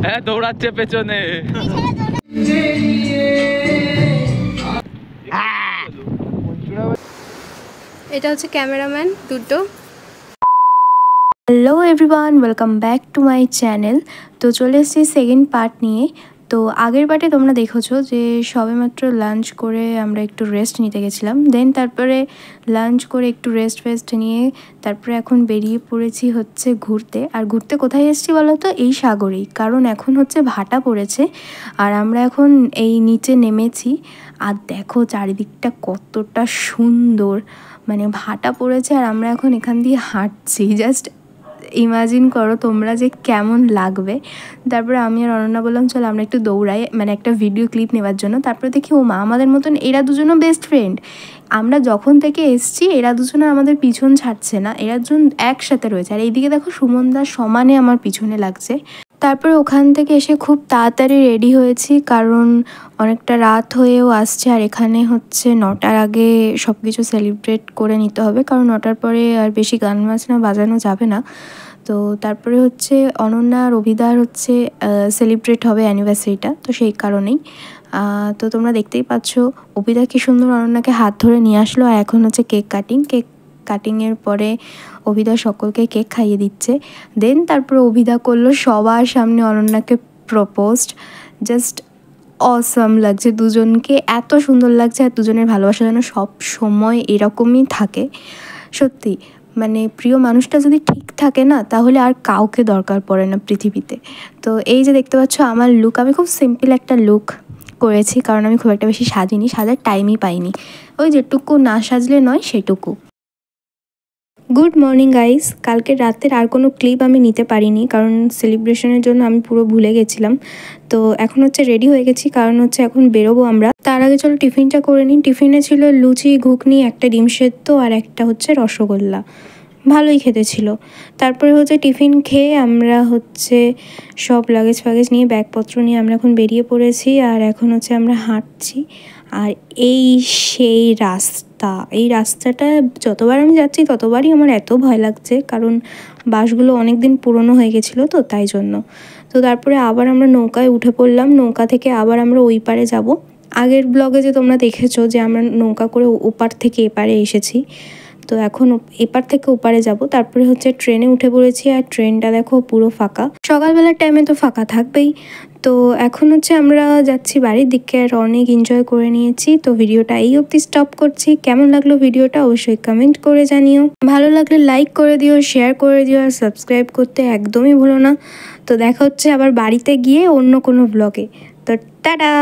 হ্যাঁ দৌড়াচ্ছে পেছনে। এটা হচ্ছে ক্যামেরাম্যান দুটো। Hello everyone, welcome back to my channel. তো চলে এসেছি সেকেন্ড পার্ট নিয়ে। তো আগের পার্টে তোমরা দেখেছো যে সবেমাত্র লাঞ্চ করে আমরা একটু রেস্ট নিতে গেছিলাম, দেন তারপরে লাঞ্চ করে একটু রেস্ট নিয়ে তারপরে এখন বেরিয়ে পড়েছি হচ্ছে ঘুরতে। আর ঘুরতে কোথায় এসেছি বলো তো? এই সাগরেই, কারণ এখন হচ্ছে ভাটা পড়েছে আর আমরা এখন এই নিচে নেমেছি। আর দেখো চারিদিকটা কতটা সুন্দর, মানে ভাটা পড়েছে আর আমরা এখন এখান দিয়ে হাঁটছি। জাস্ট ইমাজিন করো তোমরা যে কেমন লাগবে। তারপরে আমি আর অনন্যা বললাম চল আমরা একটু দৌড়াই, মানে একটা ভিডিও ক্লিপ নেওয়ার জন্য। তারপরে দেখি ও মা, আমাদের মতন এরা দুজনও বেস্ট ফ্রেন্ড। আমরা যখন থেকে এসছি এরা দুজনে আমাদের পিছন ছাড়ছে না, এরা দুজন একসাথে রয়েছে। আর এইদিকে দেখো সুমনদা সমানে আমার পিছনে লাগছে। তারপরে ওখান থেকে এসে খুব তাড়াতাড়ি রেডি হয়েছি, কারণ অনেকটা রাত হয়েও আসছে আর এখানে হচ্ছে 9টার আগে সব কিছু সেলিব্রেট করে নিতে হবে, কারণ 9টার পরে আর বেশি গান বাজনা বাজানো যাবে না। তো তারপরে হচ্ছে অনন্যা আর অভিদার হচ্ছে সেলিব্রেট হবে অ্যানিভার্সারিটা, তো সেই কারণেই। তো তোমরা দেখতেই পাচ্ছ অভিদা কি সুন্দর অনন্যাকে হাত ধরে নিয়ে আসলো। আর এখন হচ্ছে কেক কাটিংয়ের পরে অভিদা সকলকে কেক খাইয়ে দিচ্ছে। দেন তারপরে অভিদা করলো সবার সামনে অনন্যাকে প্রপোজড। জাস্ট অসম লাগছে দুজনকে, এত সুন্দর লাগছে। আর দুজনের ভালোবাসা যেন সব সময় এরকমই থাকে। সত্যি মানে প্রিয় মানুষটা যদি ঠিক থাকে না, তাহলে আর কাউকে দরকার পড়ে না পৃথিবীতে। তো এই যে দেখতে পাচ্ছ আমার লুক, আমি খুব সিম্পল একটা লুক করেছি, কারণ আমি খুব একটা বেশি সাজিনি, সাজার টাইমই পাইনি। ওই যেটুকু না সাজলে নয় সেটুকু। Good morning guys. কালকে রাতের আর কোনো ক্লিপ আমি নিতে পারিনি, কারণ সেলিব্রেশনের জন্য আমি পুরো ভুলে গেছিলাম। তো এখন হচ্ছে রেডি হয়ে গেছি, কারণ হচ্ছে এখন বেরোবো আমরা। তার আগে চলো টিফিনটা করে নিই। টিফিনে ছিল লুচি, ঘুগনি, একটা ডিম সেদ্ধ আর একটা হচ্ছে রসগোল্লা। ভালোই খেতে ছিল। তারপরে হচ্ছে টিফিন খেয়ে আমরা হচ্ছে সব লাগেজ ফাগেজ নিয়ে ব্যাগপত্র নিয়ে আমরা এখন বেরিয়ে পড়েছি। আর এখন হচ্ছে আমরা হাঁটছি। আর এই সেই এই রাস্তাটা যতবার আমি যাচ্ছি ততবারই আমার এত ভয় লাগছে, কারণ বাসগুলো অনেক দিন পুরনো হয়ে গেছিলো তো তাই জন্য। তো তারপরে আবার আমরা নৌকায় উঠে পড়লাম। নৌকা থেকে আবার আমরা ওই পারে যাব। আগের ব্লগে যে তোমরা দেখেছো যে আমরা নৌকা করে ওপার থেকে এপারে এসেছি, তো এখন এপার থেকে ওপারে যাব। তারপরে হচ্ছে ট্রেনে উঠে পড়েছি, আর ট্রেনটা দেখো পুরো ফাঁকা। সকালবেলার টাইমে তো ফাঁকা থাকবেই। তো এখন হচ্ছে আমরা যাচ্ছি বাড়ির দিকে, আর অনেক এনজয় করে নিয়েছি। তো ভিডিওটা এই অবধি স্টপ করছি। কেমন লাগলো ভিডিওটা অবশ্যই কমেন্ট করে জানিও। ভালো লাগলে লাইক করে দিও, শেয়ার করে দিও, আর সাবস্ক্রাইব করতে একদমই ভুলো না। তো দেখা হচ্ছে আবার বাড়িতে গিয়ে অন্য কোনো ব্লগে। তো টাটা।